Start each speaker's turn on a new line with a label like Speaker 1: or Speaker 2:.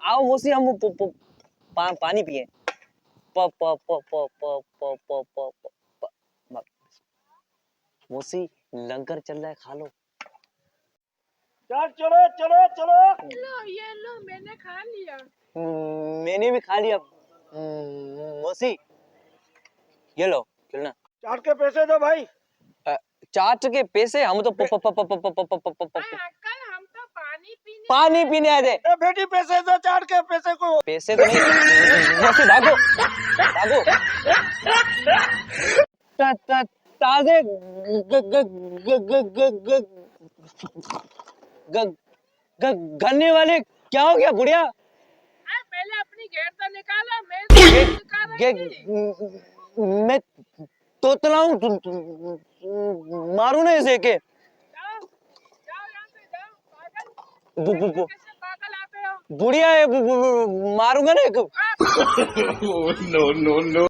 Speaker 1: आओ मौसी हम पानी पिए। प प प प प प प प प प- मौसी लंगर चल रहा है, खा लो।
Speaker 2: चल चलो चलो चलो।
Speaker 3: लो ये लो, मैंने खा लिया।
Speaker 1: मैंने भी खा लिया। मौसी ये लो चलना।
Speaker 2: चाट के पैसे दो भाई।
Speaker 1: चाट के पैसे? हम तो
Speaker 3: अंकल हम तो
Speaker 1: पानी पीने आए थे।
Speaker 2: ए बेटी पैसे दो, चाट के पैसे को।
Speaker 1: पैसे तो नहीं। मौसी भागो भागो। ताजे गन्ने वाले क्या हो गया बुढ़िया?
Speaker 3: पहले अपनी घेर तो निकालो, मैं तो निकाल रही थी।
Speaker 1: मैं तोतला हूँ, मारू ना इसे के।
Speaker 3: जाओ जाओ यहाँ से जाओ, पागल कैसे पागल आते हो?
Speaker 1: बुढ़िया है, मारूंगा ना।
Speaker 3: आ,
Speaker 2: नो नो नो।